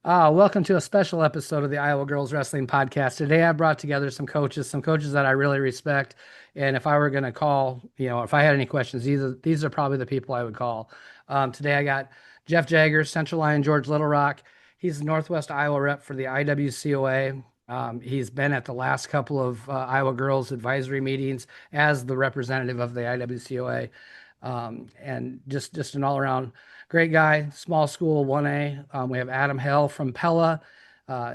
Welcome to a special episode of the Iowa Girls Wrestling Podcast. Today I brought together some coaches that I really respect. And if I were going to call, if I had any questions, these are probably the people I would call. Today I got Jeff Jager, Central Line, George Little Rock. He's the Northwest Iowa rep for the IWCOA. He's been at the last couple of Iowa Girls advisory meetings as the representative of the IWCOA. And just an all around great guy, small school 1A. We have Adam Hale from Pella.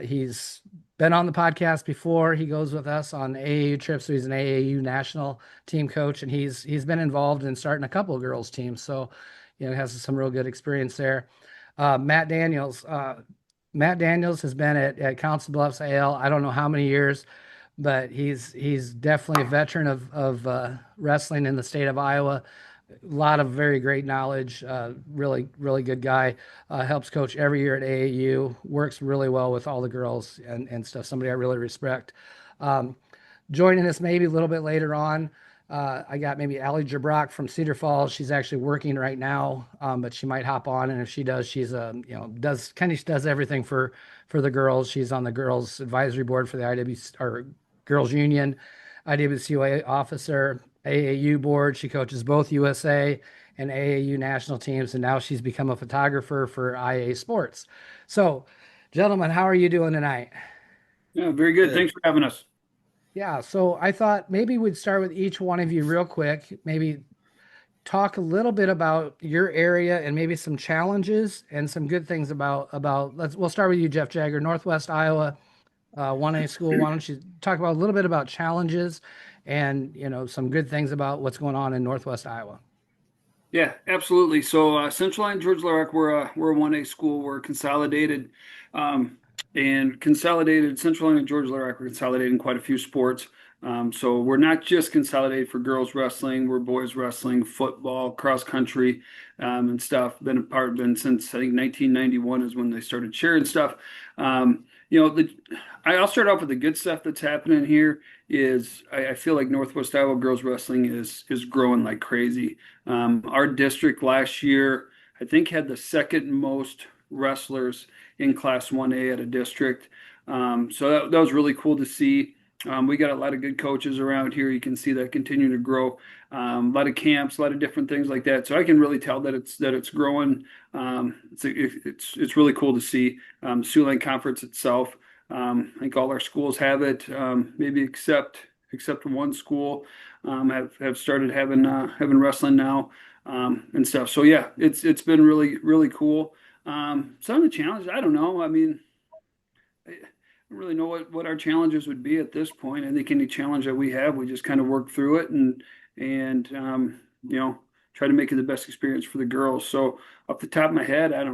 He's been on the podcast before. He goes with us on AAU trips, so he's an AAU national team coach, and he's been involved in starting a couple of girls teams. So, has some real good experience there. Matt Daniels. Matt Daniels has been at Council Bluffs AL. I don't know how many years, but he's definitely a veteran of wrestling in the state of Iowa. A lot of very great knowledge. Really good guy. Helps coach every year at AAU. Works really well with all the girls and stuff. Somebody I really respect. Um, Joining us maybe a little bit later on. I got maybe Allie Jabrock from Cedar Falls. She's actually working right now, but she might hop on. And if she does, she's does everything for the girls. She's on the girls advisory board for the IW or Girls Union, IWCOA officer, AAU board. She coaches both USA and AAU national teams, and now she's become a photographer for IA Sports. So, gentlemen, how are you doing tonight? Yeah, very good. Good. Thanks for having us. Yeah, so I thought maybe we'd start with each one of you real quick. Maybe talk a little bit about your area and maybe some challenges and some good things about we'll start with you, Jeff Jagger, Northwest Iowa, 1A school. Why don't you talk about a little bit about challenges and some good things about what's going on in Northwest Iowa? Yeah, absolutely. So Central Line George Larac, we're a 1A school. We're consolidated, and consolidated Central Line and George Larac are consolidated in quite a few sports. So we're not just consolidated for girls wrestling. We're boys wrestling, football, cross country, and stuff. Been since I think 1991 is when they started sharing stuff. You know, the I'll start off with the good stuff that's happening here. I feel like Northwest Iowa girls wrestling is growing like crazy. Our district last year, I think, had the second most wrestlers in Class 1A at a district. So that was really cool to see. We got a lot of good coaches around here. You can see that continue to grow. A lot of camps, a lot of different things like that. So I can really tell that it's growing. It's really cool to see. Sioux Lane Conference itself. I think all our schools have it, maybe except one school have started having wrestling now, and stuff. So yeah, it's been really cool. Some of the challenges, I don't know. I mean, I don't really know what our challenges would be at this point. I think any challenge that we have, we just kind of work through it and try to make it the best experience for the girls. So off the top of my head, I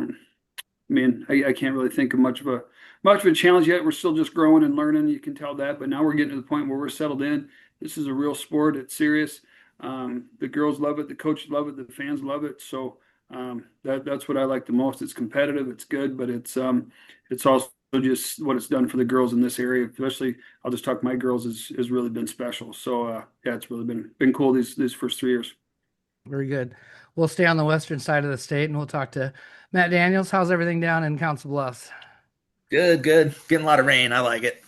can't really think of much of a challenge yet. We're still just growing and learning. You can tell that, but now we're getting to the point where we're settled in. This is a real sport. It's serious. The girls love it. The coaches love it. The fans love it. So that's what I like the most. It's competitive. It's good, but it's also just what it's done for the girls in this area. Especially, I'll just talk my girls has really been special. So yeah, it's really been cool these first 3 years. Very good. We'll stay on the western side of the state and we'll talk to Matt Daniels. How's everything down in Council Bluffs? Good. Getting a lot of rain. I like it.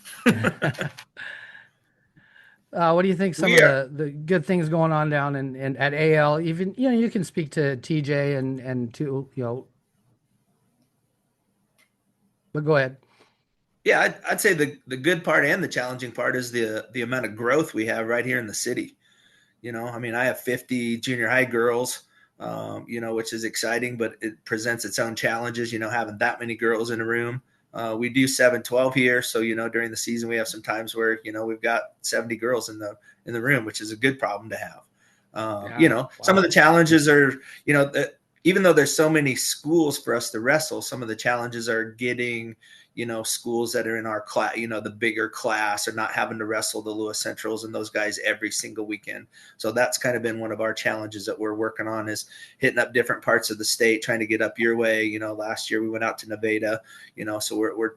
What do you think some We of are. the good things going on down in at AL? Even you can speak to TJ and to but go ahead. Yeah, I'd say the good part and the challenging part is the amount of growth we have right here in the city. I mean, I have 50 junior high girls, which is exciting, but it presents its own challenges, having that many girls in a room. We do 7-12 here. So, during the season, we have some times where, we've got 70 girls in the room, which is a good problem to have. Yeah, Some of wow. the challenges are, even though there's so many schools for us to wrestle, some of the challenges are getting, schools that are in our class, the bigger class, or not having to wrestle the Lewis Centrals and those guys every single weekend. So that's kind of been one of our challenges that we're working on, is hitting up different parts of the state, trying to get up your way. Last year we went out to Nevada, so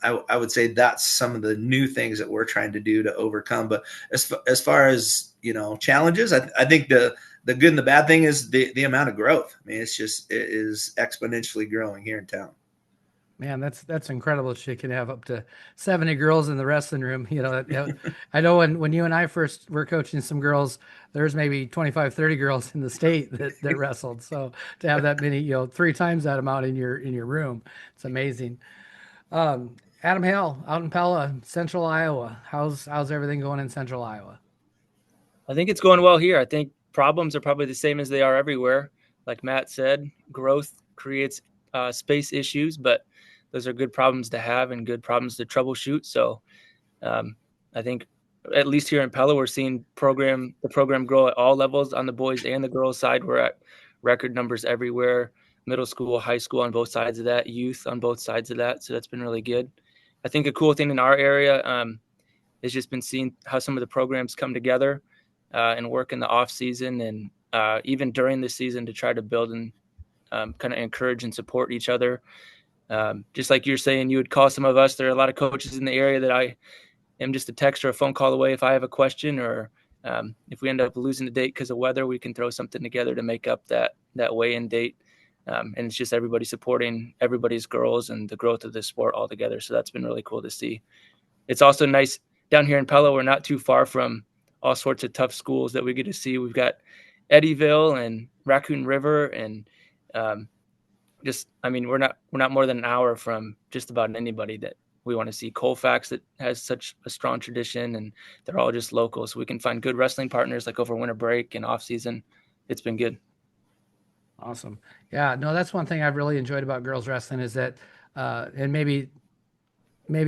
I would say that's some of the new things that we're trying to do to overcome. But as far as, challenges, I think the good and the bad thing is the amount of growth. I mean, it is exponentially growing here in town. Man, that's incredible. She can have up to 70 girls in the wrestling room. I know when you and I first were coaching some girls, there's maybe 25, 30 girls in the state that wrestled. So to have that many, 3 times that amount in your room, it's amazing. Adam Hale out in Pella, Central Iowa. How's everything going in Central Iowa? I think it's going well here. I think problems are probably the same as they are everywhere. Like Matt said, growth creates space issues, but those are good problems to have and good problems to troubleshoot. So I think at least here in Pella, we're seeing the program grow at all levels on the boys and the girls side. We're at record numbers everywhere, middle school, high school on both sides of that, youth on both sides of that. So that's been really good. I think a cool thing in our area has just been seeing how some of the programs come together and work in the off season and even during the season to try to build and kind of encourage and support each other. Just like you're saying, you would call some of us. There are a lot of coaches in the area that I am just a text or a phone call away if I have a question, or if we end up losing the date because of weather, we can throw something together to make up that weigh-in date. And it's just everybody supporting everybody's girls and the growth of the sport all together. So that's been really cool to see. It's also nice down here in Pella. We're not too far from all sorts of tough schools that we get to see. We've got Eddyville and Raccoon River, and we're not more than an hour from just about anybody that we want to see. Colfax, that has such a strong tradition, and they're all just local, so we can find good wrestling partners like over winter break and off season. It's been good. Awesome. Yeah, no, that's one thing I've really enjoyed about girls wrestling is that, and maybe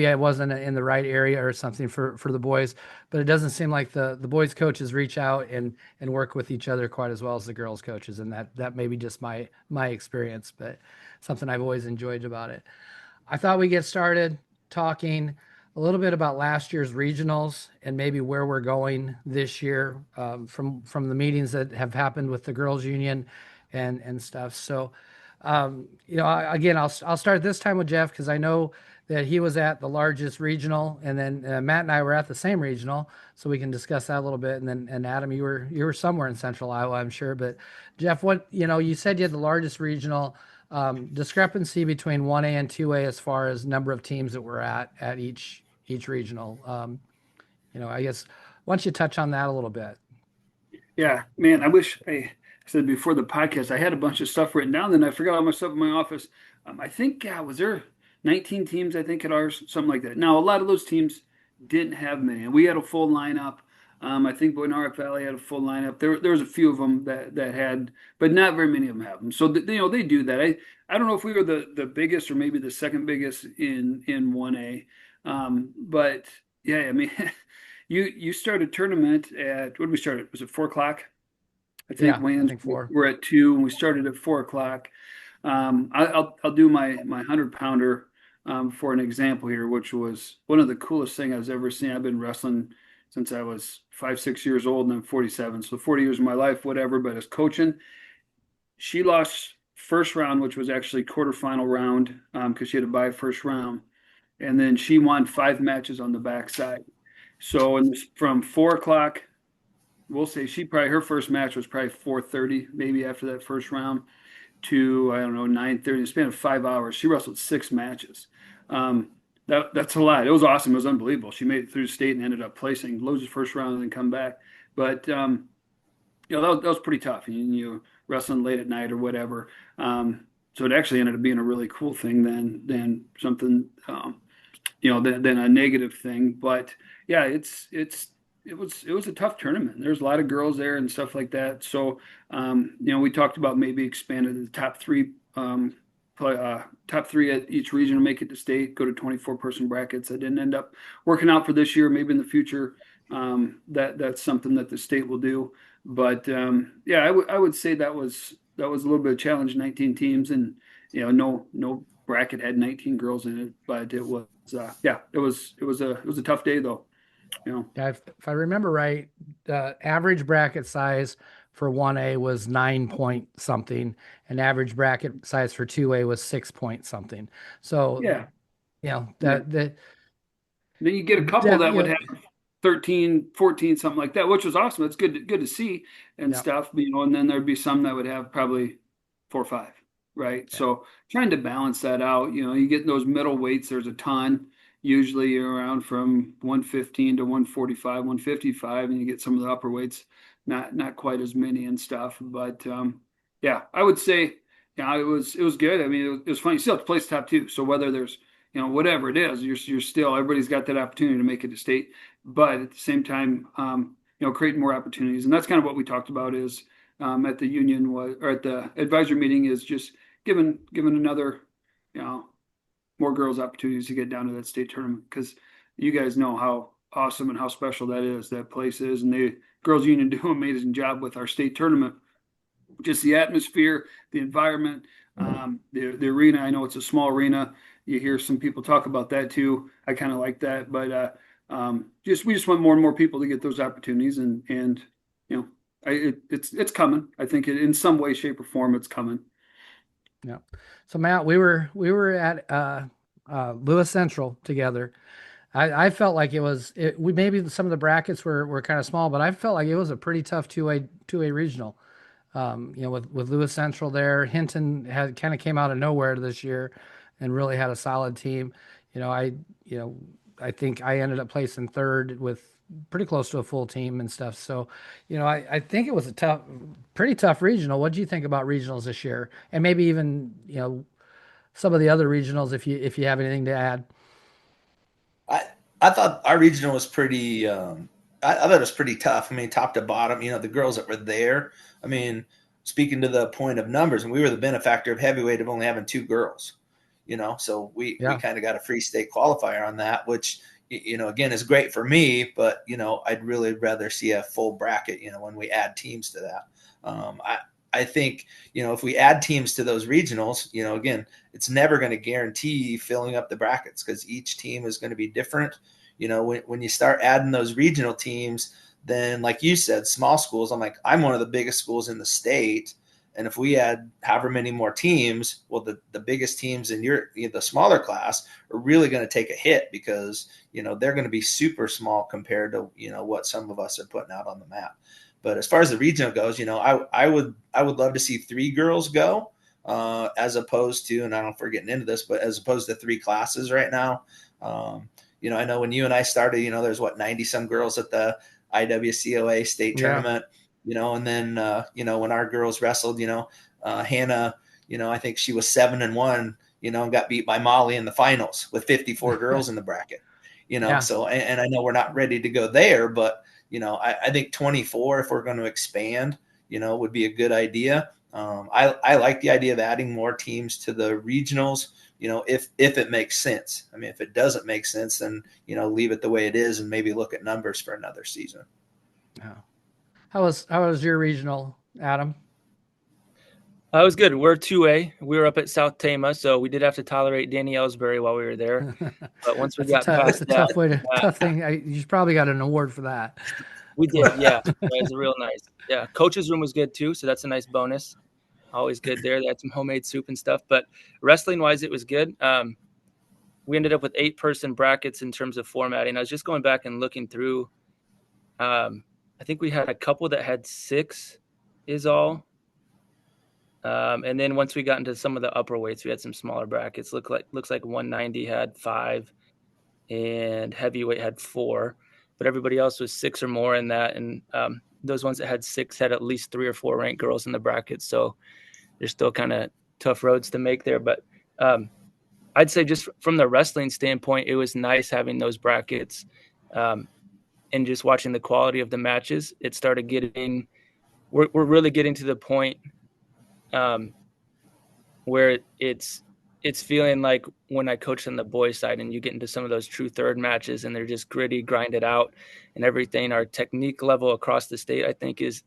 I wasn't in the right area or something for the boys, but it doesn't seem like the boys coaches reach out and work with each other quite as well as the girls coaches. And that may be just my experience, but something I've always enjoyed about it. I thought we get started talking a little bit about last year's regionals and maybe where we're going this year, from the meetings that have happened with the girls union and stuff. So, again, I'll start this time with Jeff because I know that he was at the largest regional, and then Matt and I were at the same regional, so we can discuss that a little bit. And Adam, you were somewhere in Central Iowa, I'm sure. But Jeff, you said you had the largest regional. Discrepancy between 1A and 2A as far as number of teams that were at each regional. I guess why don't you touch on that a little bit? Yeah, man, I wish I said before the podcast I had a bunch of stuff written down, then I forgot all my stuff in my office. I think, was there 19 teams, I think, at ours, something like that. Now, a lot of those teams didn't have many, and we had a full lineup. I think Boynark Valley had a full lineup. There was a few of them that had, but not very many of them have them. So they do that. I don't know if we were the biggest or maybe the second biggest in 1A, but yeah, I mean, you started tournament at, what did we start at? Was it 4 o'clock? I think I think 4. we're at 2, and we started at 4 o'clock. I'll do my 100-pounder for an example here, which was one of the coolest thing I've ever seen. I've been wrestling since I was 5, 6 years old, and I'm 47, so 40 years of my life, whatever. But as coaching, she lost first round, which was actually quarterfinal round, because she had to buy first round, and then she won 5 matches on the backside. So from 4 o'clock, we'll say her first match was probably 4:30, maybe after that first round, to, I don't know, 9:30. In the span of 5 hours, she wrestled 6 matches. That's a lot. It was awesome. It was unbelievable. She made it through state and ended up placing, loses first round and then come back. But that was pretty tough. You wrestling late at night or whatever. So it actually ended up being a really cool thing than something, than a negative thing. But yeah, it was a tough tournament. There's a lot of girls there and stuff like that. So, we talked about maybe expanding the top three at each region to make it to state, go to 24-person brackets. That didn't end up working out for this year. Maybe in the future, that's something that the state will do. But I would say that was a little bit of a challenge. 19 teams, and no bracket had 19 girls in it. But it was it was a tough day though. Yeah, if I remember right, the average bracket size for 1A was 9 point something, and average bracket size for 2A was 6 point something. So Yeah. Then you get a couple that would have 13, 14, something like that, which was awesome. It's good to see and stuff, and then there'd be some that would have probably 4 or 5. right? So trying to balance that out, you get those middle weights, there's a ton, usually around from 115 to 145, 155, and you get some of the upper weights, not quite as many and stuff. But yeah, I would say, yeah, it was good. I mean, it was fun. You still have to place top two. So whether there's, whatever it is, you're still, everybody's got that opportunity to make it to state, but at the same time, creating more opportunities. And that's kind of what we talked about is at the union was, or at the advisory meeting, is just giving another, more girls opportunities to get down to that state tournament, because you guys know how awesome and how special that place is, and the girls union do an amazing job with our state tournament. Just the atmosphere, the environment, the arena. I know it's a small arena. You hear some people talk about that too. I kind of like that, but we just want more and more people to get those opportunities, and it's coming. I think in some way, shape, or form, it's coming. Yeah. So Matt, we were at Lewis Central together. I felt like we maybe some of the brackets were kind of small, but I felt like it was a pretty tough two-way regional. With Lewis Central there, Hinton had kind of came out of nowhere this year and really had a solid team. I think I ended up placing third with pretty close to a full team and stuff. So, I think it was a pretty tough regional. What do you think about regionals this year? And maybe even, some of the other regionals, if you have anything to add. I thought our regional was pretty, I thought it was pretty tough. I mean, top to bottom, the girls that were there, I mean, speaking to the point of numbers, and we were the benefactor of heavyweight of only having 2 girls, so we kind of got a free state qualifier on that, which, again, is great for me, but, I'd really rather see a full bracket, when we add teams to that. I think, if we add teams to those regionals, again, it's never going to guarantee filling up the brackets, because each team is going to be different. When you start adding those regional teams, then like you said, small schools, I'm one of the biggest schools in the state. And if we add however many more teams, well, the biggest teams in the smaller class are really going to take a hit, because, they're going to be super small compared to, what some of us are putting out on the map. But as far as the regional goes, I would love to see 3 girls go, as opposed to, and I don't know if we're getting into this, but as opposed to 3 classes right now. I know when you and I started, there's 90 some girls at the IWCOA state tournament, and then, when our girls wrestled, Hannah, I think she was 7-1, and got beat by Molly in the finals with 54 girls in the bracket, so, and I know we're not ready to go there, but, I think 24, if we're going to expand, would be a good idea. I like the idea of adding more teams to the regionals, if it makes sense. I mean, if it doesn't make sense, then, leave it the way it is and maybe look at numbers for another season. Yeah. How was your regional, Adam? It was good. We're 2A. We were up at South Tama, so we did have to tolerate Danny Ellsbury while we were there. But once we got past that, tough thing. You probably got an award for that. We did, yeah. It was real nice. Yeah, coach's room was good too, so that's a nice bonus. Always good there. They had some homemade soup and stuff. But wrestling-wise, it was good. We ended up with 8-person brackets in terms of formatting. I was just going back and looking through. I think we had a couple that had 6 is all. And then once we got into some of the upper weights, we had some smaller brackets. Looks like 190 had 5 and heavyweight had 4, but everybody else was 6 or more in that. And those ones that had 6 had at least 3 or 4 ranked girls in the bracket. So there's still kind of tough roads to make there. But I'd say just from the wrestling standpoint, it was nice having those brackets and just watching the quality of the matches. It started getting, we're really getting to the point where it's feeling like when I coached on the boys side and you get into some of those true third matches and they're just gritty, grinded out and everything. Our technique level across the state, I think, is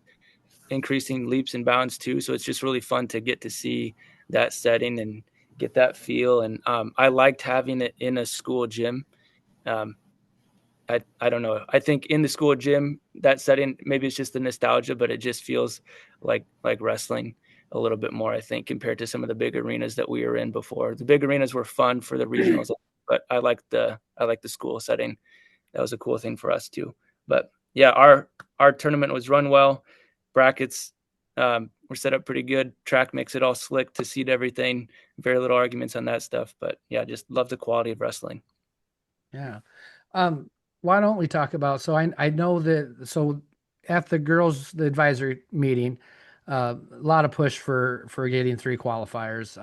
increasing leaps and bounds too. So it's just really fun to get to see that setting and get that feel. And I liked having it in a school gym. I don't know. I think in the school gym, that setting, maybe it's just the nostalgia, but it just feels like wrestling a little bit more, I think, compared to some of the big arenas that we were in before. The big arenas were fun for the regionals, but I like the school setting. That was a cool thing for us too. But yeah, our tournament was run well. Brackets, we're set up pretty good. Track makes it all slick to seat everything. Very little arguments on that stuff. But yeah, just love the quality of wrestling. Yeah. Why don't we talk about, so I know that, so at the advisory meeting, a lot of push for getting 3 qualifiers.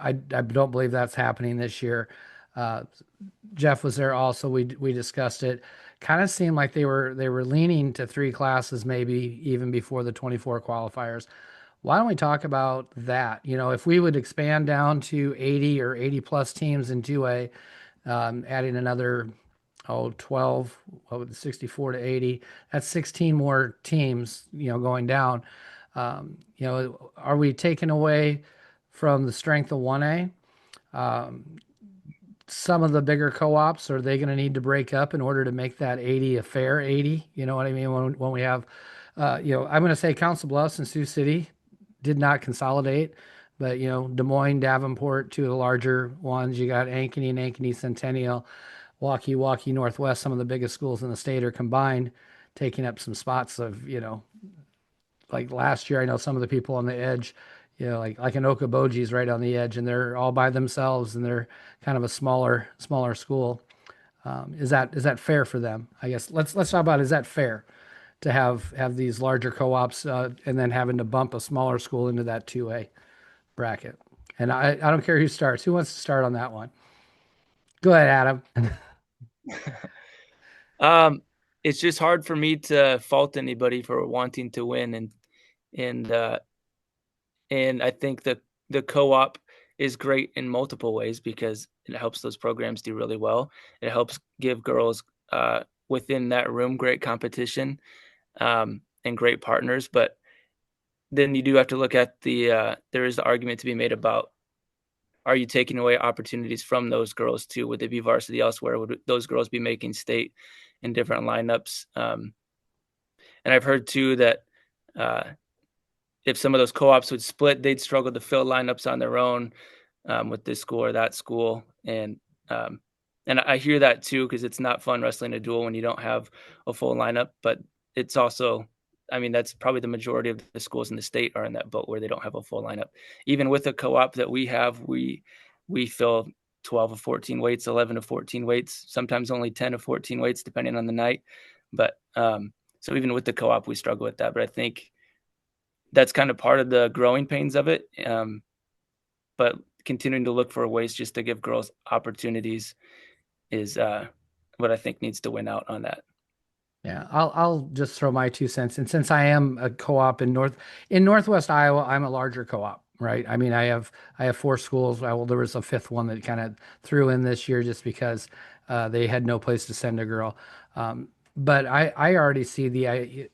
I don't believe that's happening this year. Uh, Jeff was there also. We discussed it. Kind of seemed like they were leaning to 3 classes, maybe even before the 24 qualifiers. Why don't we talk about that? You know, if we would expand down to 80 or 80 plus teams in 2A, adding another 12, what would 64 to 80, that's 16 more teams, you know, going down. You know, are we taking away from the strength of 1A? Some of the bigger co-ops, are they going to need to break up in order to make that 80 a fair 80? You know what I mean? When we have, you know, I'm going to say Council Bluffs and Sioux City did not consolidate, but you know, Des Moines, Davenport, 2 of the larger ones. You got Ankeny, Centennial, Waukee, Northwest. Some of the biggest schools in the state are combined, taking up some spots of, you know, like last year, I know some of the people on the edge, you know, like an Okoboji's right on the edge, and they're all by themselves, and they're kind of a smaller school. Is that fair for them? I guess let's talk about, is that fair to have these larger co-ops and then having to bump a smaller school into that 2A bracket? And I don't care who starts. Who wants to start on that one? Go ahead, Adam. It's just hard for me to fault anybody for wanting to win, and I think the co-op is great in multiple ways because it helps those programs do really well. It helps give girls within that room great competition and great partners. But then you do have to look at there is the argument to be made about, are you taking away opportunities from those girls too? Would they be varsity elsewhere? Would those girls be making state in different lineups? And I've heard too that if some of those co-ops would split, they'd struggle to fill lineups on their own with this school or that school. And I hear that too, because it's not fun wrestling a duel when you don't have a full lineup. But it's also, I mean, that's probably the majority of the schools in the state are in that boat where they don't have a full lineup. Even with the co-op that we have, we fill 12 of 14 weights, 11 of 14 weights, sometimes only 10 of 14 weights, depending on the night. But so even with the co-op, we struggle with that. But I think that's kind of part of the growing pains of it. But continuing to look for ways just to give girls opportunities is what I think needs to win out on that. Yeah, I'll just throw my 2 cents. And since I am a co-op in Northwest Iowa, I'm a larger co-op, right? I mean, I have 4 schools. Well, there was a 5th one that kind of threw in this year just because they had no place to send a girl. But I already see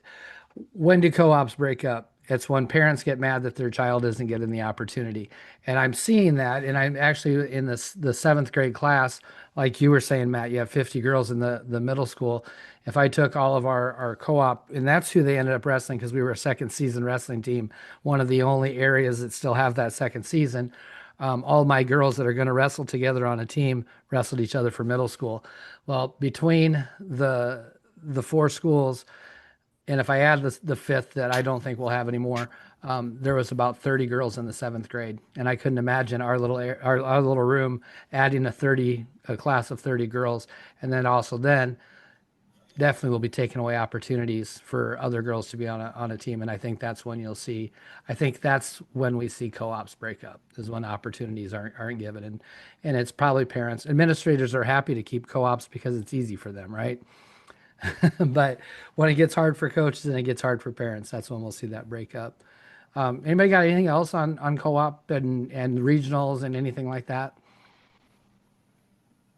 when do co-ops break up? It's when parents get mad that their child isn't getting the opportunity. And I'm seeing that. And I'm actually in the 7th grade class, like you were saying, Matt, you have 50 girls in the middle school. If I took all of our co-op, and that's who they ended up wrestling because we were a second season wrestling team, one of the only areas that still have that second season. All my girls that are going to wrestle together on a team wrestled each other for middle school. Well, between the 4 schools, and if I add the 5th that I don't think we'll have anymore, there was about 30 girls in the 7th grade, and I couldn't imagine our little room adding a class of 30 girls, and then definitely will be taking away opportunities for other girls to be on a team, and I think that's when we see co-ops break up, is when opportunities aren't given, and it's probably parents, administrators are happy to keep co-ops because it's easy for them, right? But when it gets hard for coaches and it gets hard for parents, that's when we'll see that break up. Anybody got anything else on co-op and regionals and anything like that?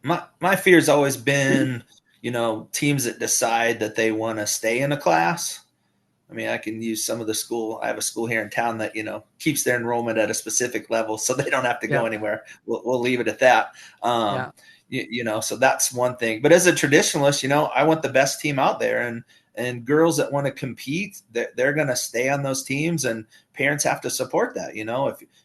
My fear's always been, you know, teams that decide that they want to stay in a class. I mean, I can use some of the school. I have a school here in town that, you know, keeps their enrollment at a specific level so they don't have to go anywhere. We'll leave it at that. You know, so that's one thing. But as a traditionalist, you know, I want the best team out there. And and girls that want to compete, they're going to stay on those teams, and parents have to support that.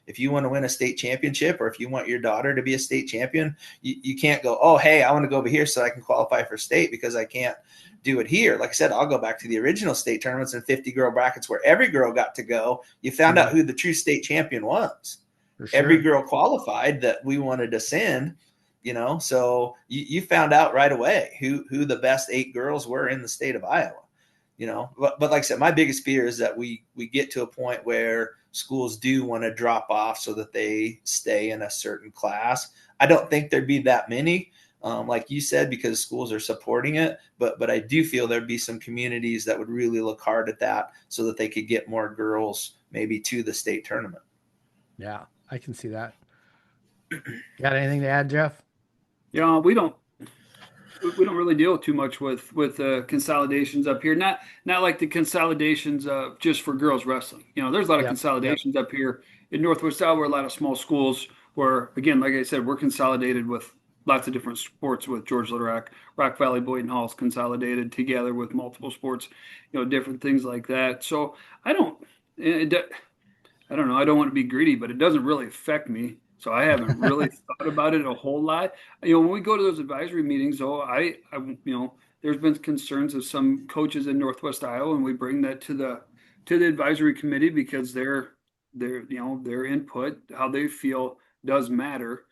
If you want to win a state championship, or if you want your daughter to be a state champion, you can't go, oh, hey, I want to go over here so I can qualify for state because I can't do it here. Like I said, I'll go back to the original state tournaments and 50 girl brackets where every girl got to go. You found out who the true state champion was. For sure. Every girl qualified that we wanted to send, so you found out right away who the best 8 girls were in the state of Iowa, but like I said, my biggest fear is that we get to a point where schools do want to drop off so that they stay in a certain class. I don't think there'd be that many, like you said, because schools are supporting it, but I do feel there'd be some communities that would really look hard at that so that they could get more girls maybe to the state tournament. Yeah, I can see that. Got anything to add, Jeff? Yeah, we don't really deal too much with consolidations up here. Not like the consolidations just for girls wrestling. There's a lot of consolidations up here in Northwest Iowa, a lot of small schools where, again, like I said, we're consolidated with lots of different sports with George Little Rock Valley Boynton Hall's consolidated together with multiple sports, different things like that. So I don't know. I don't want to be greedy, but it doesn't really affect me. So I haven't really thought about it a whole lot. When we go to those advisory meetings, though, I there's been concerns of some coaches in Northwest Iowa, and we bring that to the advisory committee because their input, how they feel, does matter.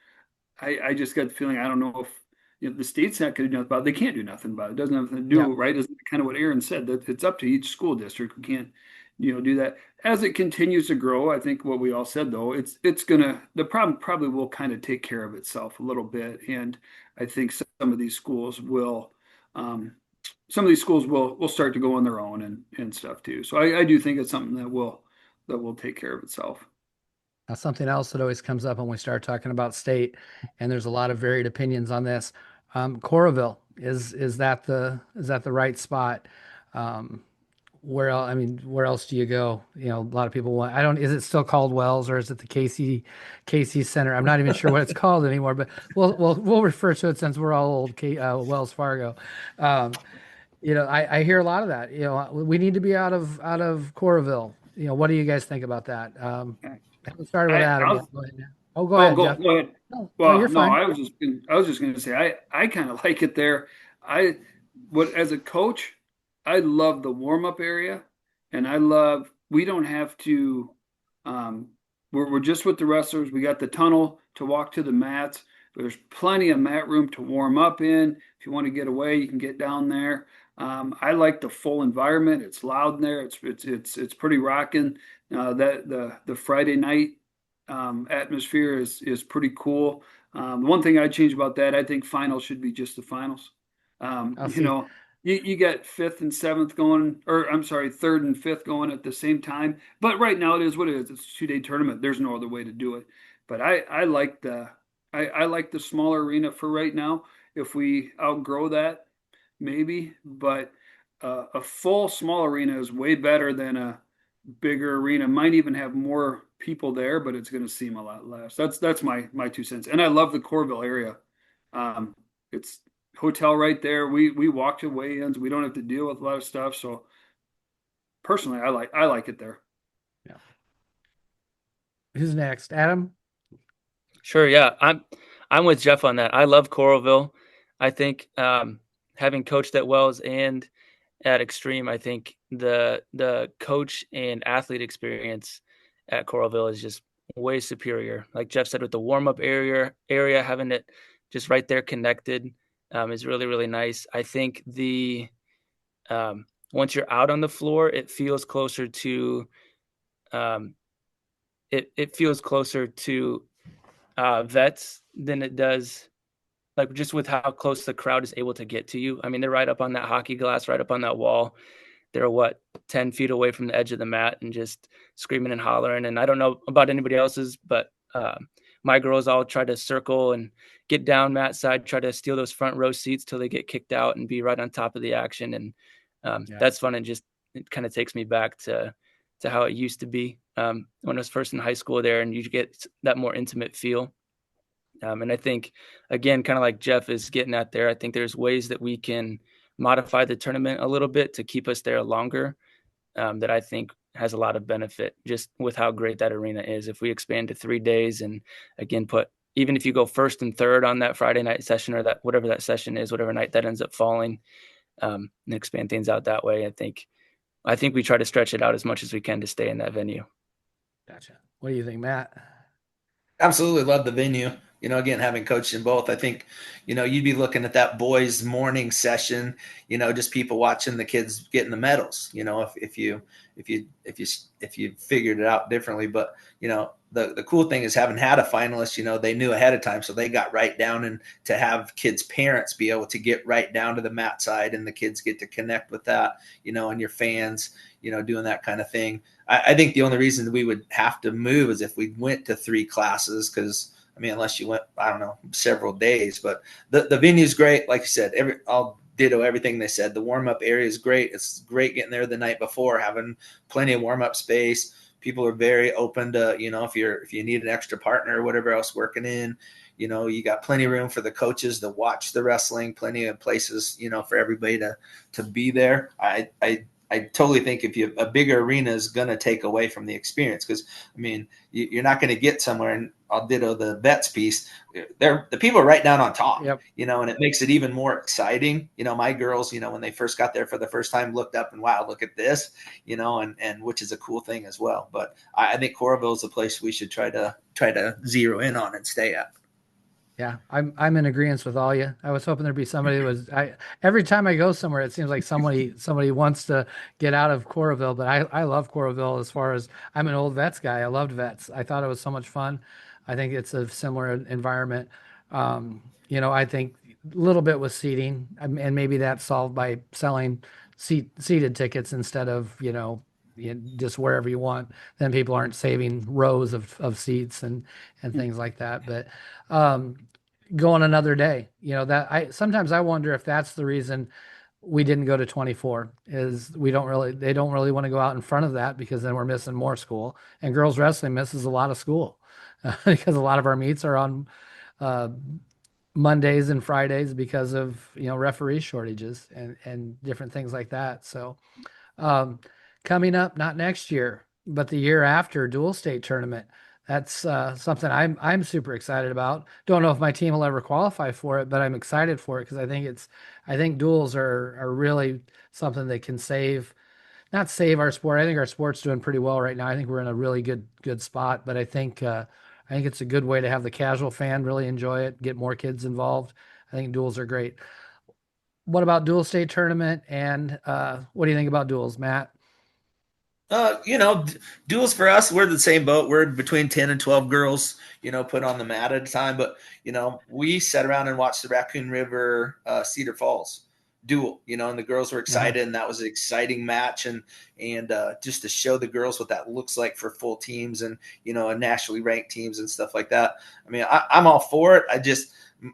I just got the feeling, I don't know if the state's not going to do nothing about it. They can't do nothing about it. It doesn't have anything to do, right? It's kind of what Aaron said, that it's up to each school district. We can't do that. As it continues to grow, I think what we all said, though, the problem probably will kind of take care of itself a little bit. And I think some of these schools will start to go on their own and stuff too. So I do think it's something that will take care of itself. Now, something else that always comes up when we start talking about state, and there's a lot of varied opinions on this. Coralville, is that the right spot? Where else do you go? A lot of people is it still called Wells, or is it the Casey Center? I'm not even sure what it's called anymore, but we'll refer to it since we're all old Wells Fargo. I hear a lot of that. We need to be out of Coralville. What do you guys think about that? I haven't started with Adam yet. Go ahead. Go ahead, Jeff. Go ahead. No, you're fine. I was just going to say, I kind of like it there. As a coach, I love the warm-up area, and we don't have to, we're just with the wrestlers. We got the tunnel to walk to the mats. There's plenty of mat room to warm up in. If you want to get away, you can get down there. I like the full environment. It's loud in there. It's pretty rocking. The Friday night atmosphere is pretty cool. The one thing I'd change about that, I think finals should be just the finals. You got fifth and seventh going, or I'm sorry, third and fifth going at the same time. But right now it is what it is. It's a 2-day tournament. There's no other way to do it. But I like the smaller arena for right now. If we outgrow that, maybe. But a full small arena is way better than a bigger arena. Might even have more people there, but it's going to seem a lot less. That's my 2 cents. And I love the Coralville area. It's hotel right there. We walk to weigh-ins. We don't have to deal with a lot of stuff. So personally, I like it there. Yeah. Who's next? Adam? Sure. Yeah. I'm with Jeff on that. I love Coralville. I think having coached at Wells and at Extreme, I think the coach and athlete experience at Coralville is just way superior. Like Jeff said, with the warm-up area, having it just right there connected is really, really nice. I think once you're out on the floor, it feels closer to vets than it does, like just with how close the crowd is able to get to you. I mean, they're right up on that hockey glass, right up on that wall. They're 10 feet away from the edge of the mat and just screaming and hollering. And I don't know about anybody else's, but my girls all try to circle and get down mat side, try to steal those front row seats till they get kicked out and be right on top of the action. And that's fun. And just, it kind of takes me back to how it used to be when I was first in high school there, and you get that more intimate feel. And I think, again, kind of like Jeff is getting at there, I think there's ways that we can modify the tournament a little bit to keep us there longer, that I think has a lot of benefit just with how great that arena is. If we expand to 3 days and again, even if you go first and third on that Friday night session or that whatever that session is, whatever night that ends up falling, and expand things out that way, I think we try to stretch it out as much as we can to stay in that venue. Gotcha. What do you think, Matt? Absolutely love the venue. Again, having coached in both, I think, you'd be looking at that boys morning session, just people watching the kids getting the medals, if you figured it out differently. But, the cool thing is having had a finalist, they knew ahead of time. So they got right down, and to have kids' parents be able to get right down to the mat side, and the kids get to connect with that, and your fans, doing that kind of thing. I think the only reason we would have to move is if we went to 3 classes, because unless you went, I don't know, several days. But the venue's great. Like you said, I'll ditto everything they said. The warm-up area is great. It's great getting there the night before, having plenty of warm-up space. People are very open to, if you need an extra partner or whatever else working in, you got plenty of room for the coaches to watch the wrestling, plenty of places, for everybody to be there. I totally think a bigger arena is going to take away from the experience, because you're not going to get somewhere, and I'll ditto the vets piece. The people are right down on top, Yep. And it makes it even more exciting. My girls, when they first got there for the first time, looked up and, wow, look at this, and which is a cool thing as well. But I think Coralville is a place we should try to zero in on and stay at. Yeah, I'm in agreement with all you. I was hoping there'd be somebody who was. Every time I go somewhere, it seems like somebody wants to get out of Coralville. But I love Coralville. As far as, I'm an old vets guy. I loved vets. I thought it was so much fun. I think it's a similar environment. I think a little bit with seating, and maybe that's solved by selling seated tickets instead of just wherever you want. Then people aren't saving rows of seats and things like that. But going another day, that sometimes I wonder if that's the reason we didn't go to 24, is they don't really want to go out in front of that, because then we're missing more school, and girls wrestling misses a lot of school because a lot of our meets are on Mondays and Fridays because of referee shortages and different things like that. So coming up, not next year, but the year after, dual state tournament. That's something I'm super excited about. Don't know if my team will ever qualify for it, but I'm excited for it, because I think duals are really something that can not save our sport. I think our sport's doing pretty well right now. I think we're in a really good spot, but I think it's a good way to have the casual fan really enjoy it, get more kids involved. I think duals are great. What about dual state tournament, and what do you think about duals, Matt? Duels for us, we're the same boat. We're between 10 and 12 girls, put on the mat at a time. But, we sat around and watched the Raccoon River Cedar Falls duel, and the girls were excited, and that was an exciting match. And just to show the girls what that looks like for full teams and, nationally ranked teams and stuff like that. I'm all for it.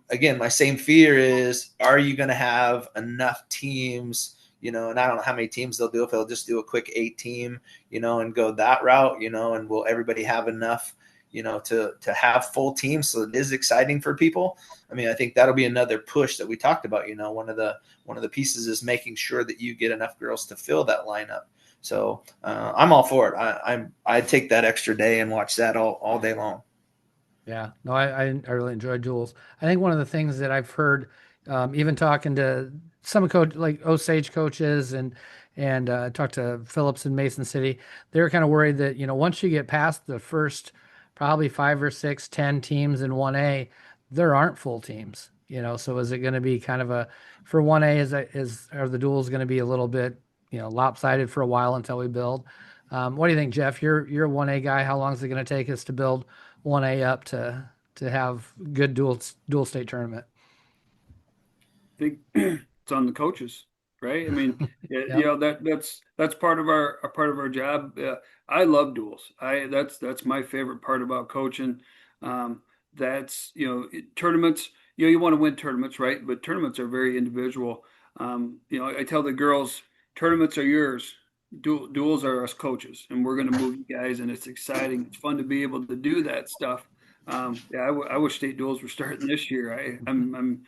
Again, my same fear is, are you going to have enough teams? And I don't know how many teams they'll do, if they'll just do a quick 8 team, and go that route, and will everybody have enough, to have full teams so it is exciting for people? I think that'll be another push that we talked about. One of the pieces is making sure that you get enough girls to fill that lineup. So I'm all for it. I take that extra day and watch that all day long. Yeah, no, I really enjoy duels. I think one of the things that I've heard, even talking to some coach like Osage coaches and talked to Phillips in Mason City, they were kind of worried that once you get past the first probably 5 or 6, 10 teams in 1A, there aren't full teams. So is it going to be kind of for 1A, are the duels going to be a little bit lopsided for a while until we build? What do you think, Jeff? You're a 1A guy. How long is it going to take us to build 1A up to have good dual state tournament? I think it's on the coaches, right? Yep. That's part of our job. I love duels. That's my favorite part about coaching. Tournaments. You want to win tournaments, right? But tournaments are very individual. I tell the girls, tournaments are yours. Duels are us coaches, and we're going to move you guys, and it's exciting. It's fun to be able to do that stuff. I wish state duels were starting this year. I'm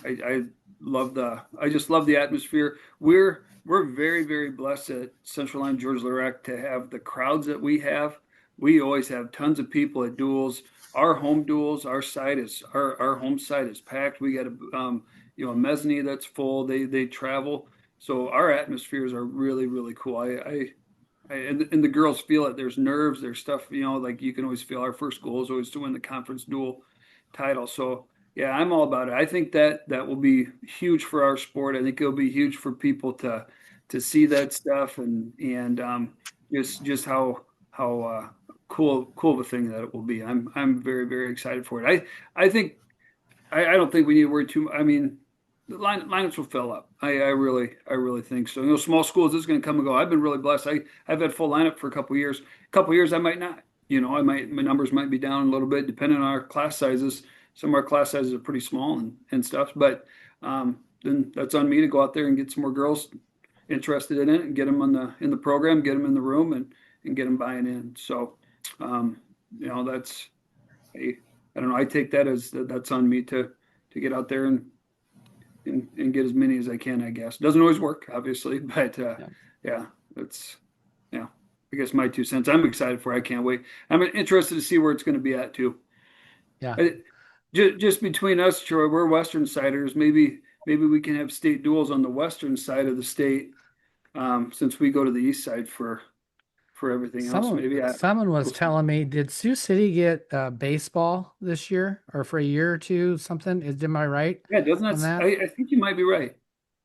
I I just love the atmosphere. We're very, very blessed at Central Line George Lorette to have the crowds that we have. We always have tons of people at duels. Our home duels, our home site is packed. We got a mezzanine that's full. They travel. So our atmospheres are really, really cool. And the girls feel it. There's nerves, there's stuff, like you can always feel our first goal is always to win the conference duel title. So yeah, I'm all about it. I think that will be huge for our sport. I think it'll be huge for people to see that stuff and just how cool of a thing that it will be. I'm very, very excited for it. I think I don't think we need to worry too much. I mean, the lineups will fill up. I really think so. Small schools is going to come and go. I've been really blessed. I've had full lineup for a couple of years. A couple of years I might not. My numbers might be down a little bit depending on our class sizes. Some of our class sizes are pretty small and stuff, but then that's on me to go out there and get some more girls interested in it and get them in the program, get them in the room, and get them buying in. So, that's I don't know. I take that as that's on me to get out there and get as many as I can. I guess doesn't always work, obviously, but yeah, that's I guess my 2 cents. I'm excited for it. I can't wait. I'm interested to see where it's going to be at too. Yeah. Just between us, Troy, we're Western siders. Maybe we can have state duels on the Western side of the state, since we go to the East side for everything else. Someone was telling me, did Sioux City get baseball this year or for a year or two? Something am I right? Yeah, doesn't that? I think you might be right.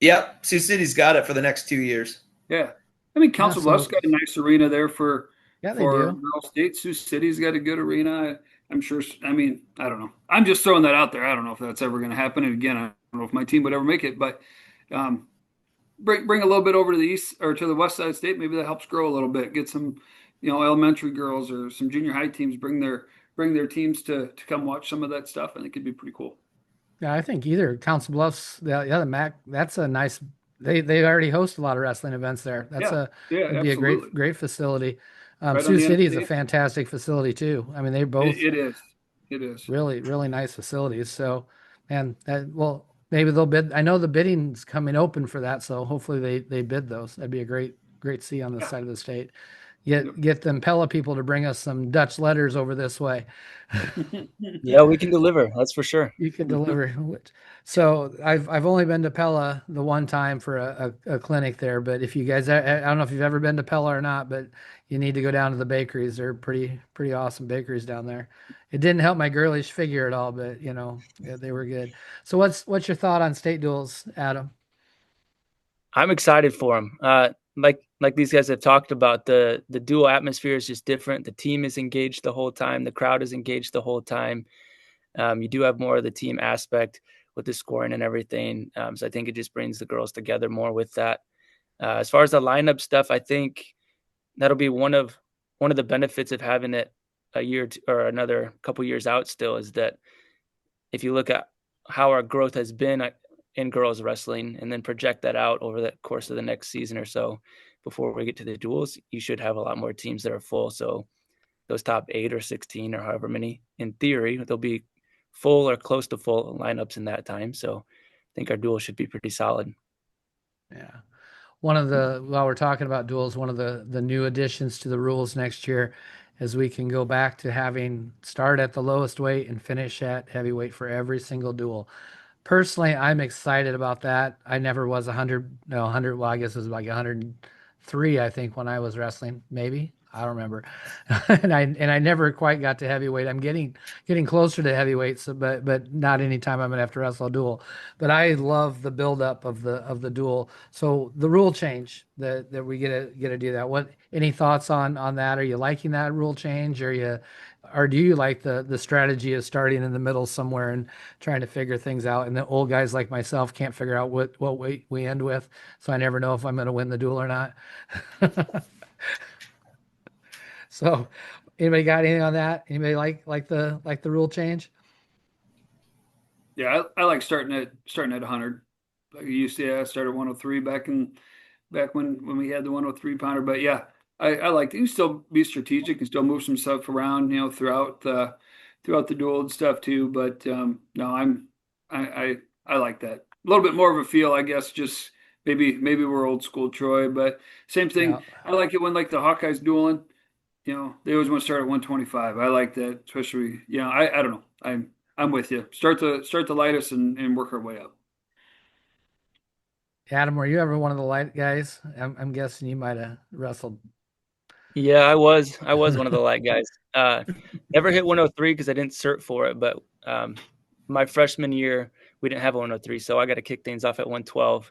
Yep, Sioux City's got it for the next 2 years. Yeah, I mean, Council Bluffs got a nice arena there for they do. Girl State. Sioux City's got a good arena. I'm sure. I mean, I don't know. I'm just throwing that out there. I don't know if that's ever going to happen. And again, I don't know if my team would ever make it, but bring a little bit over to the east or to the west side of the state. Maybe that helps grow a little bit. Get some, elementary girls or some junior high teams bring their teams to come watch some of that stuff. I think it'd be pretty cool. Yeah, I think either Council Bluffs, the MAC. That's a nice. They already host a lot of wrestling events there. That'd be a great facility. Sioux City is a fantastic facility too. I mean, they both. It is really, really nice facilities. So, and maybe they'll bid. I know the bidding's coming open for that, so hopefully they bid those. That'd be a great see on this side of the state. Get them Pella people to bring us some Dutch letters over this way. Yeah, we can deliver. That's for sure. You can deliver. So I've only been to Pella the one time for a clinic there, but if you guys, I don't know if you've ever been to Pella or not, but you need to go down to the bakeries. They're pretty awesome bakeries down there. It didn't help my girlish figure at all, but they were good. So what's your thought on state duels, Adam? I'm excited for them. Like these guys have talked about, the dual atmosphere is just different. The team is engaged the whole time. The crowd is engaged the whole time. You do have more of the team aspect with the scoring and everything. So I think it just brings the girls together more with that. As far as the lineup stuff, I think that'll be one of the benefits of having it a year or another couple years out still, is that if you look at how our growth has been in girls wrestling and then project that out over the course of the next season or so before we get to the duels, you should have a lot more teams that are full. So those top 8 or 16 or however many, in theory, they'll be full or close to full lineups in that time. So I think our duel should be pretty solid. Yeah. While we're talking about duels, one of the new additions to the rules next year is we can go back to start at the lowest weight and finish at heavyweight for every single duel. Personally, I'm excited about that. I never was 100. Well, I guess it was like 103, I think, when I was wrestling. Maybe, I don't remember. and I never quite got to heavyweight. I'm getting closer to heavyweight, so, but not anytime I'm gonna have to wrestle a duel. But I love the buildup of the duel. So the rule change that we get to do that. Any thoughts on that? Are you liking that rule change, or do you like the strategy of starting in the middle somewhere and trying to figure things out? And the old guys like myself can't figure out what weight we end with, so I never know if I'm going to win the duel or not. So, anybody got anything on that? Anybody like the rule change? Yeah, I like starting at 100. Like I used to, I started 103 back when we had the 103 pounder. But yeah, I like to still be strategic and still move some stuff around, throughout the duel and stuff too. But no, I like that. little bit more of a feel, I guess. Just maybe we're old school Troy, but same thing. Yeah. I like it when like the Hawkeyes dueling. They always want to start at 125. I like that, especially. I don't know. I'm with you. Start the lightest and work our way up. Adam, were you ever one of the light guys? I'm guessing you might have wrestled. Yeah, I was one of the light guys. Never hit 103 because I didn't cert for it, but my freshman year we didn't have a 103, so I got to kick things off at 112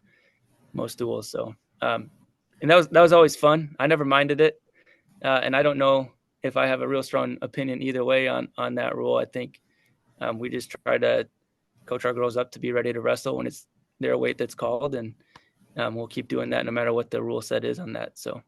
most duels. So and that was always fun. I never minded it, and I don't know if I have a real strong opinion either way on that rule. I think we just try to coach our girls up to be ready to wrestle when it's their weight that's called, and we'll keep doing that no matter what the rule set is on that. So.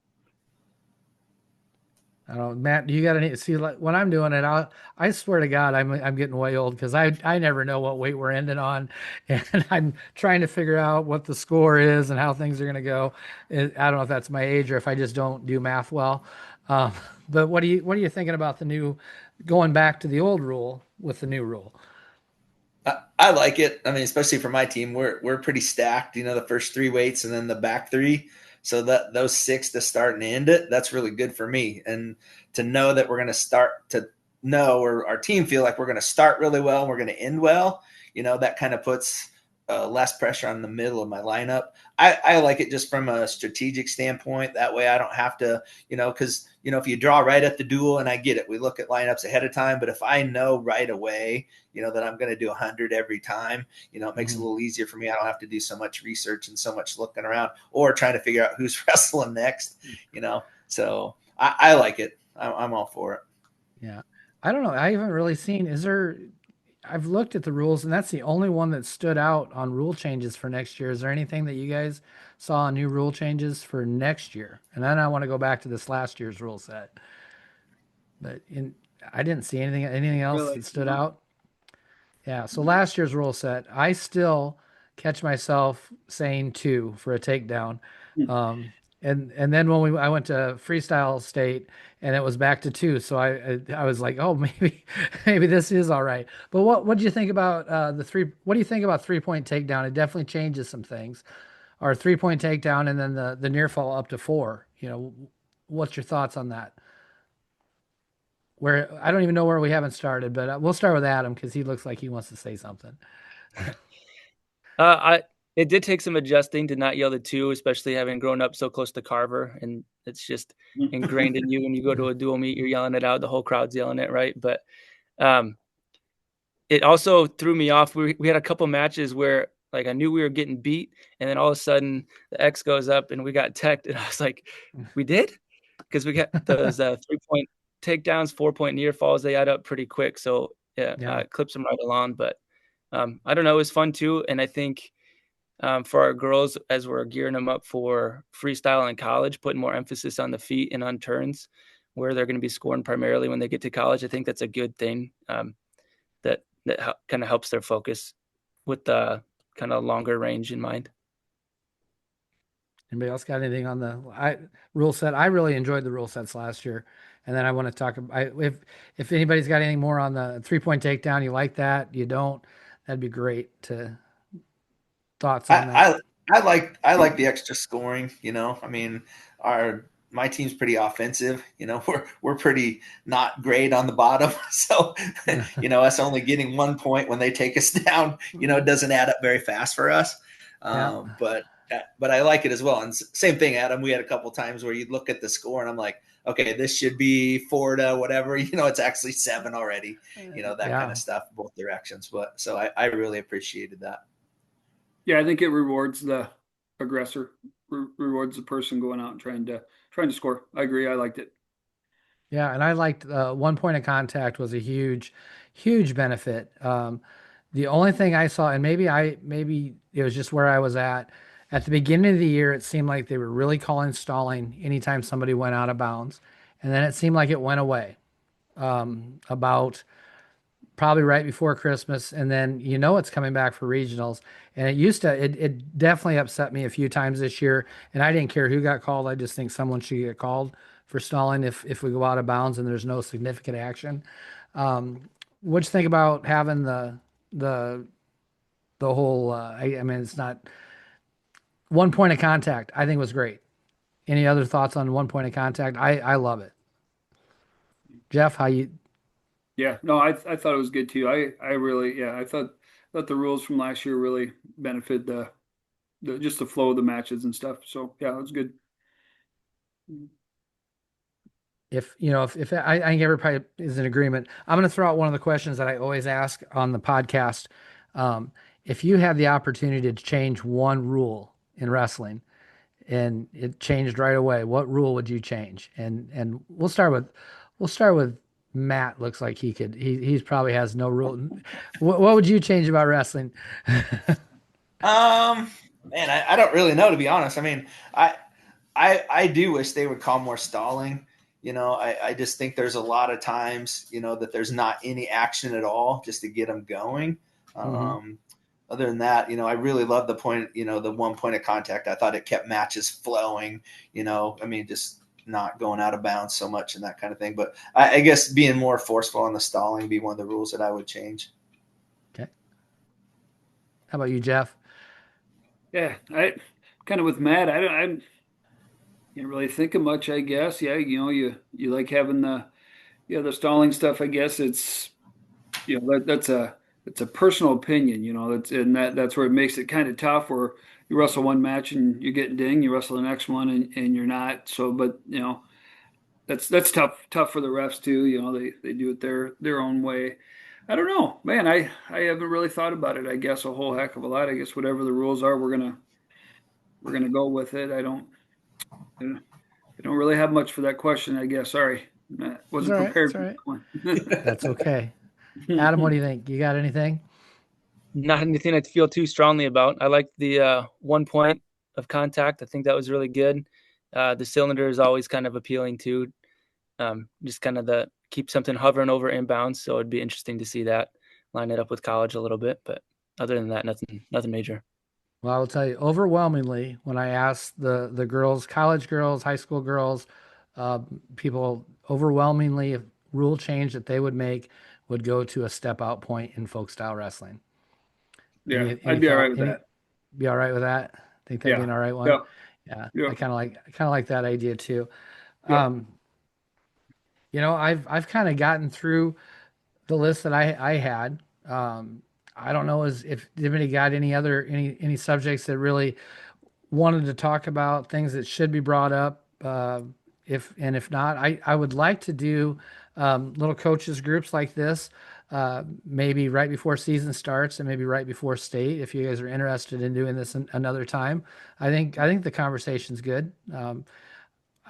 I don't know, Matt, do you got any, see, like when I'm doing it, I swear to God, I'm getting way old because I never know what weight we're ending on. And I'm trying to figure out what the score is and how things are going to go. I don't know if that's my age or if I just don't do math well. Um, but what are you thinking about going back to the old rule with the new rule? I like it. I mean, especially for my team, we're pretty stacked. The first three weights and then the back three. So that those six to start and end it, that's really good for me. And to know that we're going to start to know, or our team feel like we're going to start really well and we're going to end well. That kind of puts less pressure on the middle of my lineup. I like it just from a strategic standpoint. That way I don't have to, because, if you draw right at the duel, and I get it, we look at lineups ahead of time, but if I know right away, that I'm going to do 100 every time, it makes it a little easier for me. I don't have to do so much research and so much looking around or trying to figure out who's wrestling next, So I like it. I'm all for it. Yeah. I don't know. I haven't really seen, I've looked at the rules and that's the only one that stood out on rule changes for next year. Is there anything that you guys saw on new rule changes for next year? And then I want to go back to this last year's rule set. But I didn't see anything else Really, that stood out. Yeah. So last year's rule set, I still catch myself saying two for a takedown. And then when I went to freestyle state and it was back to two. So I was like, oh, maybe this is all right. But what do you think about what do you think about 3-point takedown? It definitely changes some things. Or 3-point takedown and then the near fall up to 4. What's your thoughts on that? Where I don't even know where we haven't started, but we'll start with Adam because he looks like he wants to say something. It did take some adjusting to not yell the two, especially having grown up so close to Carver, and it's just ingrained in you. When you go to a dual meet, you're yelling it out, the whole crowd's yelling it, right? But it also threw me off. We had a couple matches where like I knew we were getting beat, and then all of a sudden the X goes up and we got teched, and I was like, we did? Because we got those 3-point takedowns, 4-point near falls, they add up pretty quick. So yeah. Clips them right along. But I don't know, it was fun too. And I think for our girls, as we're gearing them up for freestyle in college, putting more emphasis on the feet and on turns where they're going to be scoring primarily when they get to college, I think that's a good thing that kind of helps their focus with the kind of longer range in mind. Anybody else got anything on the rule set? I really enjoyed the rule sets last year. And then I want to talk about if anybody's got anything more on the 3-point takedown, you like that, you don't, that'd be great to thoughts on that. I like the extra scoring. I mean, my team's pretty offensive. We're pretty not great on the bottom. So, us only getting 1 point when they take us down, it doesn't add up very fast for us. But I like it as well. And same thing, Adam. We had a couple times where you look at the score and I'm like, okay, this should be 4 to whatever. It's actually 7 already. That kind of stuff, both directions. But so I really appreciated that. Yeah, I think it rewards the aggressor, rewards the person going out and trying to score. I agree. I liked it. Yeah, and I liked 1 point of contact was a huge benefit. The only thing I saw, and maybe it was just where I was at the beginning of the year, it seemed like they were really calling stalling anytime somebody went out of bounds, and then it seemed like it went away about probably right before Christmas, and then it's coming back for regionals. And it definitely upset me a few times this year, and I didn't care who got called. I just think someone should get called for stalling if we go out of bounds and there's no significant action. What you think about having the the whole, I mean, it's not one point of contact, I think was great. Any other thoughts on one point of contact? I love it. Jeff, how you, Yeah, no, I thought it was good too. I really, yeah, I thought the rules from last year really benefit the just the flow of the matches and stuff. So yeah, it was good. if you know if I think everybody is in agreement, I'm going to throw out one of the questions that I always ask on the podcast. If you had the opportunity to change one rule in wrestling and it changed right away, what rule would you change? And we'll start with Matt. Looks like he's probably has no rule. What would you change about wrestling? Man, I don't really know, to be honest. I mean, I do wish they would call more stalling. I just think there's a lot of times, that there's not any action at all just to get them going. Mm-hmm. Other than that, I really love the point, the one point of contact. I thought it kept matches flowing, I mean, just not going out of bounds so much and that kind of thing. But I guess being more forceful on the stalling would be one of the rules that I would change. Okay. How about you, Jeff? Yeah, I kind of with Matt. I can't really think of much. I guess. Yeah, you like having the stalling stuff. I guess it's that's a personal opinion. That's where it makes it kind of tough. Where you wrestle one match and you're getting dinged, you wrestle the next one and you're not. So, but that's tough for the refs too. They do it their own way. I don't know, man. I haven't really thought about it. I guess a whole heck of a lot. I guess whatever the rules are, we're gonna go with it. I don't really have much for that question. I guess. Sorry, I It's wasn't all right. It's prepared all for right. that That's okay. Adam, what one. do you think? You got anything? Not anything I feel too strongly about. I like the 1 point of contact. I think that was really good. The cylinder is always kind of appealing too. Just kind of the keep something hovering over inbounds. So it'd be interesting to see that line it up with college a little bit. But other than that, nothing major. Well, I will tell you, overwhelmingly, when I asked the girls, college girls, high school girls, people overwhelmingly, if rule change that they would make would go to a step out point in folk style wrestling. Yeah, Any I'd be all right thought? with Any that. be all right with that? Think that'd be Yeah, an all right one? yeah, Yeah, yeah, I kind of like that idea too. yeah, Um, I've kind of gotten through the list that I had. I don't know if anybody got any subjects that really wanted to talk about things that should be brought up. If not, I would like to do little coaches groups like this, maybe right before season starts and maybe right before state. If you guys are interested in doing this another time, I think the conversation's good.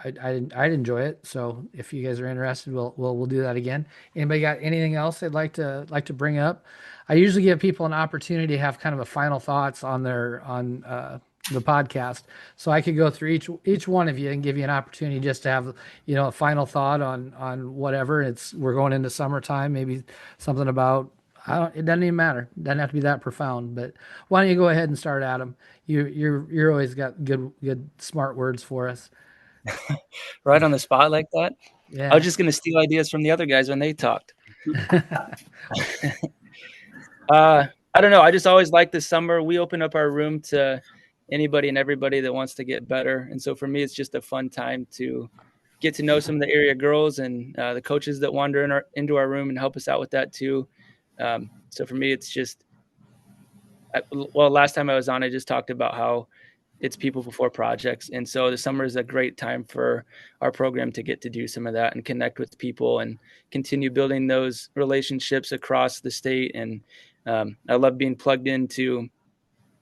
I'd enjoy it. So if you guys are interested, we'll do that again. Anybody got anything else they'd like to bring up? I usually give people an opportunity to have kind of a final thoughts on the podcast. So I could go through each one of you and give you an opportunity just to have a final thought on whatever. We're going into summertime, maybe something about it doesn't even matter. It doesn't have to be that profound. But why don't you go ahead and start, Adam? You're always got good smart words for us. Right on the spot like that. I was Yeah. just going to steal ideas from the other guys when they talked. I don't know. I just always like the summer. We open up our room to anybody and everybody that wants to get better. And so for me, it's just a fun time to get to know some of the area girls and the coaches that wander into our room and help us out with that too. So for me, it's just, last time I was on, I just talked about how it's people before projects. And so the summer is a great time for our program to get to do some of that and connect with people and continue building those relationships across the state. And I love being plugged into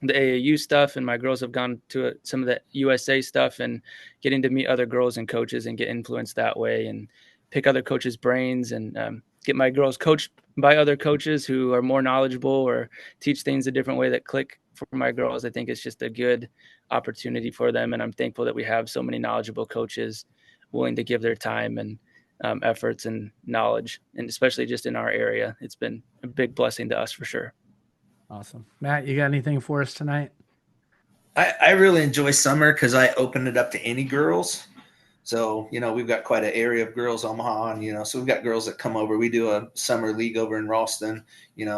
the AAU stuff, and my girls have gone to some of the USA stuff and getting to meet other girls and coaches and get influenced that way and pick other coaches' brains and get my girls coached by other coaches who are more knowledgeable or teach things a different way that click for my girls. I think it's just a good opportunity for them. And I'm thankful that we have so many knowledgeable coaches willing to give their time and efforts and knowledge, and especially just in our area. It's been a big blessing to us for sure. Awesome. Matt, you got anything for us tonight? I really enjoy summer because I open it up to any girls. So, we've got quite an area of girls, Omaha, and, so we've got girls that come over. We do a summer league over in Ralston,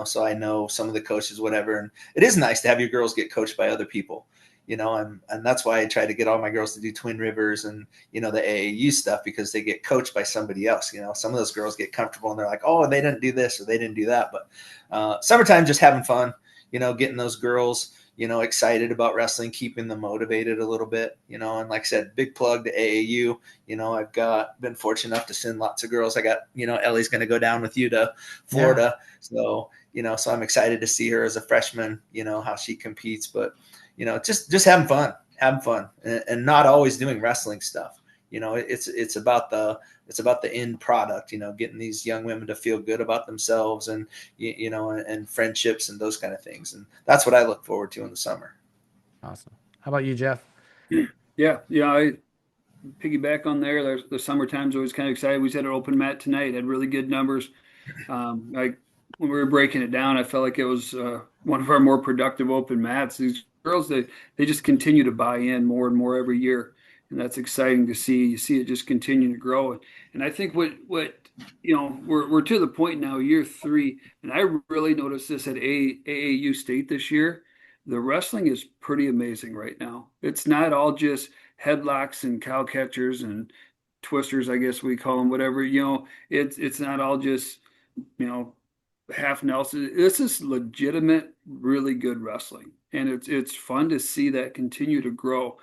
so I know some of the coaches, whatever. And it is nice to have your girls get coached by other people, and that's why I try to get all my girls to do Twin Rivers and, the AAU stuff, because they get coached by somebody else. Some of those girls get comfortable and they're like, oh, they didn't do this or they didn't do that. But summertime, just having fun, getting those girls, excited about wrestling, keeping them motivated a little bit, and like I said, big plug to AAU. I've been fortunate enough to send lots of girls. I got, Ellie's going to go down with you to Florida. Yeah. So I'm excited to see her as a freshman, how she competes, but, just having fun and not always doing wrestling stuff. It's about the end product, getting these young women to feel good about themselves and, and friendships and those kind of things. And that's what I look forward to in the summer. Awesome. How about you, Jeff? Yeah. I piggyback on there. The summertime's always kind of exciting. We had an open mat tonight, had really good numbers. Like when we were breaking it down, I felt like it was one of our more productive open mats. These girls, they just continue to buy in more and more every year. And that's exciting to see. You see it just continue to grow. And I think what we're to the point now, year 3, and I really noticed this at AAU State this year. The wrestling is pretty amazing right now. It's not all just headlocks and cow catchers and twisters, I guess we call them, whatever. It's not all just half Nelson. This is legitimate, really good wrestling, and it's fun to see that continue to grow.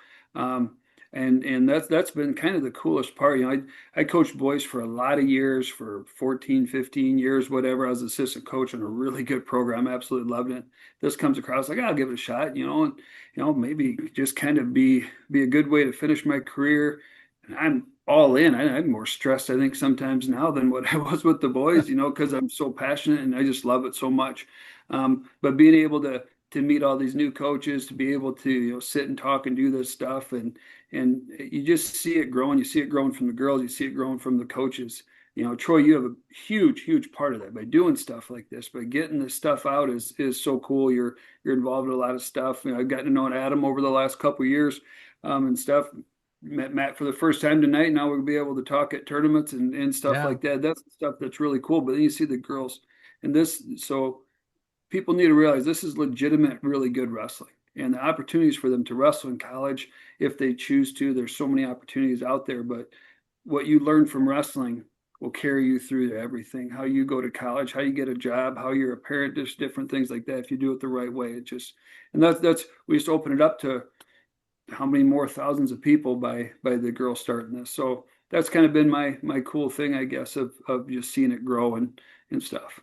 And that's been kind of the coolest part. I coached boys for a lot of years, for 14, 15 years, whatever. I was assistant coach on a really good program. Absolutely loved it. This comes across like, I'll give it a shot, and maybe just kind of be a good way to finish my career. And I'm all in. I'm more stressed, I think, sometimes now than what I was with the boys, because I'm so passionate and I just love it so much. But being able to meet all these new coaches, to be able to sit and talk and do this stuff, and you just see it growing. You see it growing from the girls. You see it growing from the coaches. Troy, you have a huge part of that by doing stuff like this, by getting this stuff out is so cool. You're involved in a lot of stuff. I've gotten to know Adam over the last couple of years, and stuff. Met Matt for the first time tonight. Now we'll be able to talk at tournaments and stuff like that. That's the stuff that's really cool. But then you see the girls and so people need to realize this is legitimate, really good wrestling, and the opportunities for them to wrestle in college, if they choose to, there's so many opportunities out there. But what you learn from wrestling will carry you through to everything. How you go to college, how you get a job, how you're a parent, just different things like that. If you do it the right way, and that's we just open it up to how many more thousands of people by the girls starting this. So that's kind of been my cool thing, I guess, of just seeing it grow and stuff.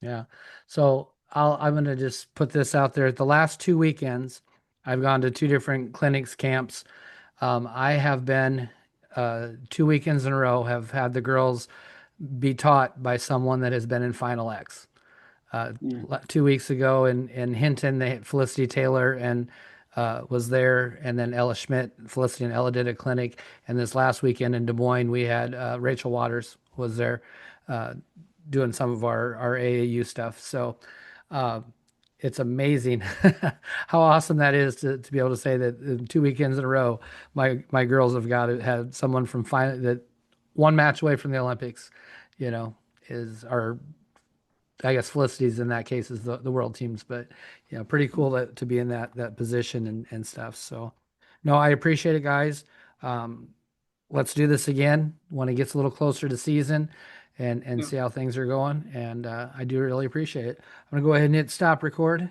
Yeah. So I'm going to just put this out there. The last 2 weekends, I've gone to 2 different clinics, camps. I have been 2 weekends in a row, have had the girls be taught by someone that has been in Final X. 2 weeks ago in Hinton, they had Felicity Taylor and was there, and then Ella Schmidt, Felicity and Ella did a clinic. And this last weekend in Des Moines, we had Rachel Waters was there doing some of our AAU stuff. So it's amazing how awesome that is to be able to say that in 2 weekends in a row, my girls have had someone from that one match away from the Olympics, are, I guess Felicity's in that case is the world teams, but pretty cool to be in that position and stuff. So no, I appreciate it, guys. Let's do this again when it gets a little closer to season and see how things are going. And I do really appreciate it. I'm gonna go ahead and hit stop record